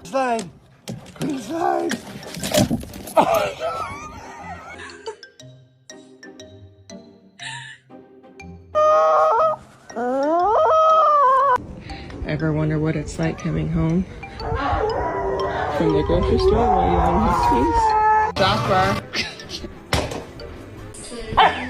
Slide. Slide. Ever wonder what it's like coming home from the grocery store while you're on his face? Josh bar.